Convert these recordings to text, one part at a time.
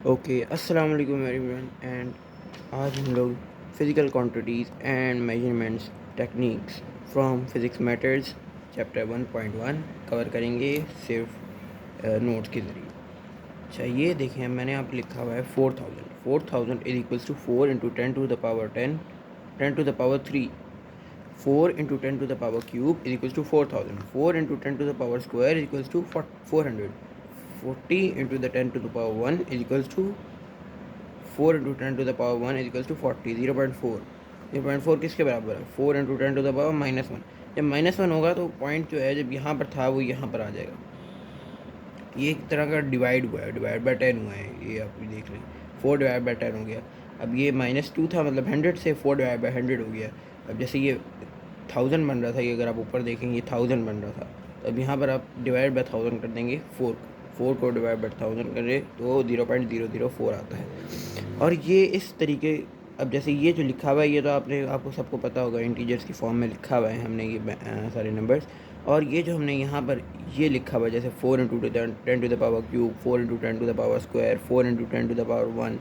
Okay, अस्सलाम वालेकुम everyone and आज हम लोग physical quantities and measurements techniques from physics matters chapter 1.1 cover करेंगे सिर्फ नोट्स के ज़रिए। अच्छा, ये देखें, मैंने आप लिखा हुआ है 4000 is equals to 4 into 10 to the power 10 10 to the power 3 4 into 10 to the power cube is equals to 4000 4 into 10 to the power square is equals to 400 40 into the 10 to the power 1 is equals to 4 into 10 to the power 1 is to 40 0.4 किसके बराबर है 4 into 10 to the power -1। जब -1 होगा तो point जो है जब यहाँ पर था वो यहाँ पर आ जाएगा। ये एक तरह का डिवाइड हुआ है, डिवाइड बाय 10 हुआ है, ये आप भी देख लें। 4 डिवाइड बाय 10 हो गया। अब ये -2 था, मतलब 100 से 4 डिवाइड बाय 100 हो गया। अब जैसे ये 1000 बन रहा था, ये अगर आप ऊपर देखेंगे ये 1000 बन रहा था, तो अब यहाँ पर आप डिवाइड बाय 1000 कर देंगे। 4 को डिवाइड बाय 1000 करें तो 0.004 आता है। और ये इस तरीके, अब जैसे ये जो लिखा हुआ है ये तो आपको सबको पता होगा, इंटीजर्स की फॉर्म में लिखा हुआ है हमने ये सारे नंबर्स। और ये जो हमने यहाँ पर ये लिखा हुआ है जैसे 4 into 10 to the power cube, 4 into 10 to the power square, 4 into 10 to the power 1,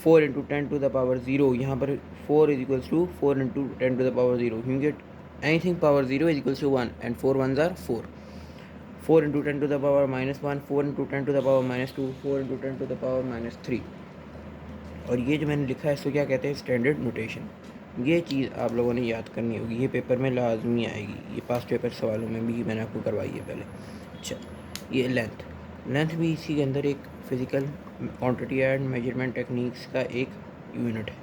4 into 10 to the power 0। यहाँ पर 4 is equals to 4 into 10 to the power 0, क्योंकि anything power 0 is equals to 1 and 4 1s are 4। 4 into 10 to the power -1, 4 into 10 to the power -2, 4 into 10 to the power -3। और ये जो मैंने लिखा है इसको क्या कहते हैं, स्टैंडर्ड नोटेशन। ये चीज़ आप लोगों ने याद करनी होगी, ये पेपर में लाजमी आएगी, ये पास्ट पेपर सवालों में भी मैंने आपको करवाई है पहले। अच्छा, ये लेंथ भी इसी के अंदर एक physical quantity and measurement techniques का एक यूनिट है।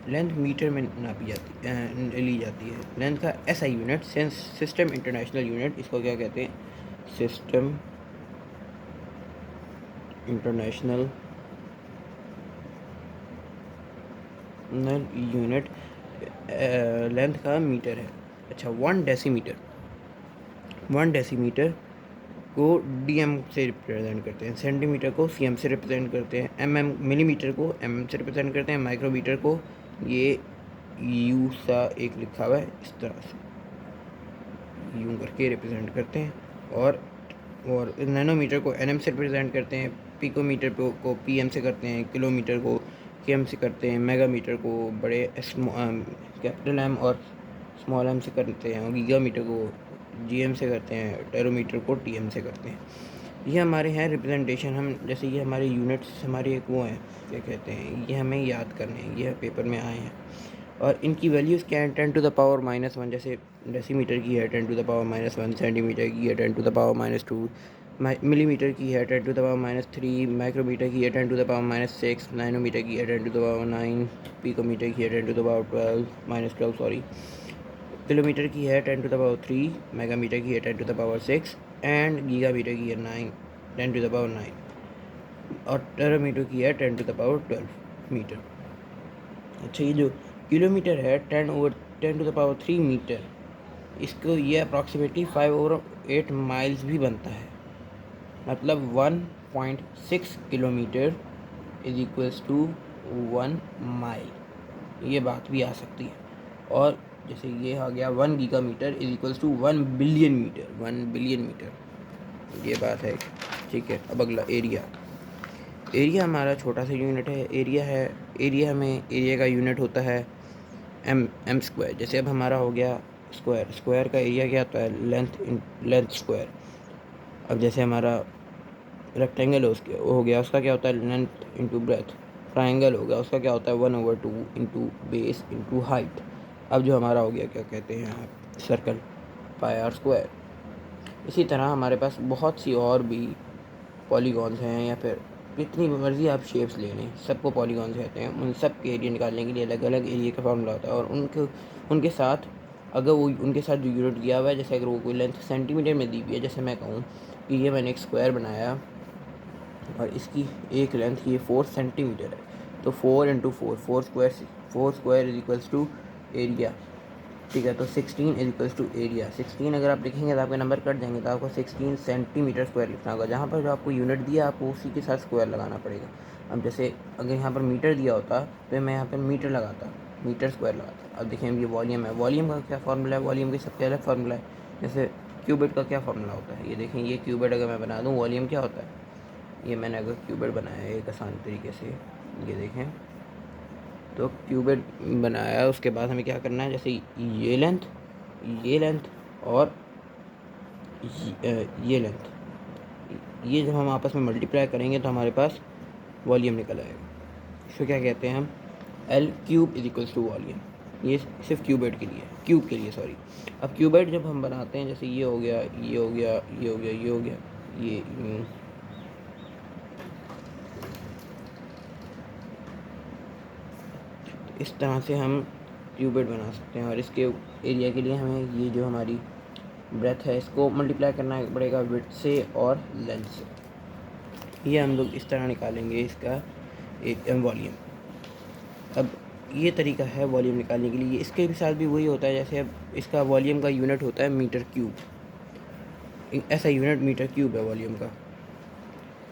लेंथ मीटर में नापी जाती ली जाती है। लेंथ का ऐसा यूनिट, सिस्टम इंटरनेशनल यूनिट, इसको क्या कहते हैं, सिस्टम इंटरनेशनल यूनिट लेंथ का मीटर है। अच्छा, 1 डेसीमीटर को डीएम से रिप्रेजेंट करते हैं, सेंटीमीटर को सीएम से रिप्रेजेंट करते हैं, एमएम मिलीमीटर को एमएम से रिप्रेजेंट करते हैं, माइक्रोमीटर को ये यू सा एक लिखा हुआ है इस तरह से यूं करके रिप्रेजेंट करते हैं। और नैनोमीटर को एनएम से रिप्रेजेंट करते हैं, पिकोमीटर को पीएम से करते हैं, किलोमीटर को केएम से करते हैं, मेगामीटर को बड़े कैपिटल एम और स्मॉल एम से करते हैं, और गीगामीटर को जीएम से करते हैं, टेरोमीटर को टीएम से करते हैं। ये हमारे हैं रिप्रेजेंटेशन। हम जैसे ये हमारे यूनिट्स, हमारे एक वो हैं, क्या कहते हैं, ये हमें याद करने हैं, ये पेपर में आए हैं। और इनकी वैल्यूज़ क्या हैं, 10 टू द पावर -1, जैसे डेसीमीटर की है 10 टू द पावर -1, सेंटीमीटर की है 10 टू द पावर -2, मिलीमीटर की है 10 टू द पावर -3, माइक्रोमीटर की है 10 टू द पावर -6, नैनोमीटर की है 10 टू द पावर 9, पिकोमीटर की है 10 to the power 12 sorry, kilometre की है 10 टू द पावर 3, मेगामीटर की है 10 टू द पावर 6 एंड गीगामीटर की है 10 टू द पावर 9, और टेरामीटर की है 10 टू द पावर 12 मीटर। अच्छा, ये जो किलोमीटर है 10 टू द पावर 3 मीटर, इसको ये अप्रॉक्सीमेटली 5/8 माइल्स भी बनता है, मतलब 1.6 kilometre is equals to 1 mile. ये बात भी आ सकती है। और जैसे ये आ गया 1 gigametre is equals to 1 billion metre. ये बात है, ठीक है। अब अगला एरिया हमारा छोटा सा यूनिट है। एरिया का यूनिट होता है एम स्क्वायर। जैसे अब हमारा हो गया स्क्वायर का एरिया क्या होता है, लेंथ स्क्वायर। अब जैसे हमारा रेक्टेंगल हो गया, उसका क्या होता है, लेंथ इंटू ब्रेथ। ट्राइंगल हो गया, उसका क्या होता है, 1/2 इंटू बेस इंटू हाइट। अब जो हमारा हो गया, क्या कहते हैं यहाँ, सर्कल, पाई आर स्क्वायर। इसी तरह हमारे पास बहुत सी और भी पॉलीगॉन्स हैं, या फिर जितनी मर्ज़ी आप शेप्स ले लें, सबको पॉलीगॉन्स कहते हैं। उन सब के एरिया निकालने के लिए अलग अलग एरिया का फार्मूला होता है। और उनके साथ अगर वो उनके साथ जो यूनिट दिया हुआ है, जैसे अगर वो कोई लेंथ सेंटीमीटर में दी हुई है, जैसे मैं कहूँ कि ये मैंने एक स्क्वायर बनाया और इसकी एक लेंथ ये 4 सेंटीमीटर है, तो 4 into 4 square is equals to area, ठीक है। तो 16 इज इक्वल्स टू एरिया। 16 अगर आप लिखेंगे तो आपके नंबर कट जाएंगे, तो आपको 16 सेंटीमीटर स्क्वायर लिखना होगा। जहाँ पर जो आपको यूनिट दिया आपको उसी के साथ स्क्वायर लगाना पड़ेगा। अब जैसे अगर यहाँ पर मीटर दिया होता तो मैं यहाँ पर मीटर लगाता, मीटर स्क्वायर लगाता। अब देखिए ये वॉल्यूम है, वॉल्यूम का क्या फार्मूला है, वॉल्यूम के सबसे अलग फार्मूला है। जैसे क्यूबिट का क्या फार्मूला होता है, ये देखें, ये क्यूबिट अगर मैं बना दूँ, वॉल्यूम क्या होता है, ये मैंने अगर क्यूबिड बनाया है एक आसान तरीके से, ये देखें, तो क्यूबिड बनाया, उसके बाद हमें क्या करना है, जैसे ये लेंथ और ये लेंथ, ये जब हम आपस में मल्टीप्लाई करेंगे तो हमारे पास वॉल्यूम निकल आएगा। इसको क्या कहते हैं हम, L cube is equals to volume. ये सिर्फ क्यूबिड के लिए, क्यूब के लिए सॉरी। अब क्यूबिड जब हम बनाते हैं, जैसे ये हो गया, ये हो गया, ये हो गया, ये हो गया, ये इस तरह से हम क्यूबिड बना सकते हैं। और इसके एरिया के लिए हमें ये जो हमारी ब्रेथ है इसको मल्टीप्लाई करना पड़ेगा विड्थ से और लेंथ से। ये हम लोग इस तरह निकालेंगे इसका एक वॉल्यूम। अब ये तरीका है वॉल्यूम निकालने के लिए। इसके भी साथ भी वही होता है, जैसे अब इसका वॉल्यूम का यूनिट होता है मीटर क्यूब, ऐसा यूनिट मीटर क्यूब है वॉल्यूम का।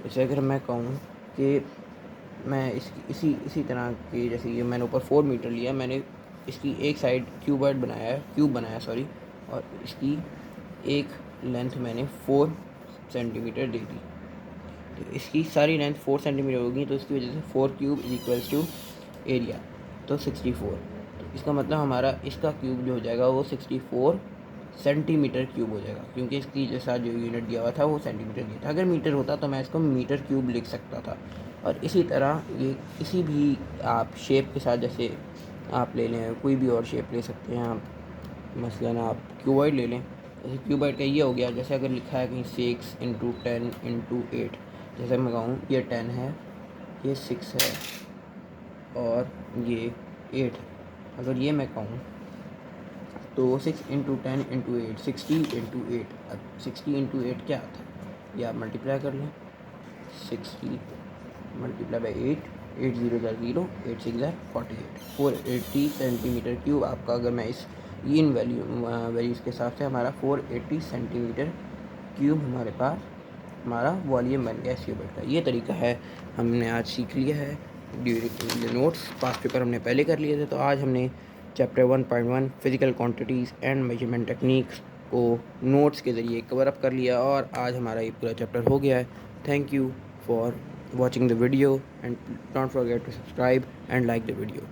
जैसे अगर मैं कहूँ कि मैं इसी तरह की, जैसे ये मैंने ऊपर 4 मीटर लिया, मैंने इसकी एक साइड क्यूब बनाया सॉरी, और इसकी एक लेंथ मैंने 4 सेंटीमीटर दे दी, तो इसकी सारी लेंथ 4 सेंटीमीटर होगी, तो इसकी वजह से 4 cube is equals to area, तो 64। तो इसका मतलब हमारा इसका क्यूब जो हो जाएगा वो 64 सेंटीमीटर क्यूब हो जाएगा, क्योंकि इसकी जैसा जो यूनिट दिया हुआ था वो सेंटीमीटर दिया था। अगर मीटर होता तो मैं इसको मीटर क्यूब लिख सकता था। और इसी तरह ये किसी भी आप शेप के साथ, जैसे आप ले लें कोई भी और शेप ले सकते हैं आप, मसलन आप क्यूबॉइड ले लें। जैसे क्यूबॉइड का ये हो गया, जैसे अगर लिखा है कहीं 6 × 10 × 8, जैसे मैं कहूँ ये 10 है, ये 6 है और ये 8 है। अगर ये मैं कहूँ तो 6 × 10 × 8 60 × 8। अब 60 × 8 क्या आता है, ये आप मल्टीप्लाई कर लें। 60 मल्टीप्लाई बाई 8, 8 0 0, 8 6 48, 480 सेंटीमीटर क्यूब आपका। अगर मैं इस इन वैल्यूज़ के हिसाब से हमारा 480 सेंटीमीटर क्यूब हमारे पास हमारा वॉल्यूम बन गया क्यूबिड का। ये तरीका है हमने आज सीख लिया है ड्यूरिंग नोट्स। पास्ट पेपर हमने पहले कर लिए थे, तो आज हमने chapter 1.1 physical quantities and measurement techniques को नोट्स के ज़रिए कवर अप कर लिया, और आज हमारा ये पूरा चैप्टर हो गया है। Thank you for watching the video and don't forget to subscribe and like the video.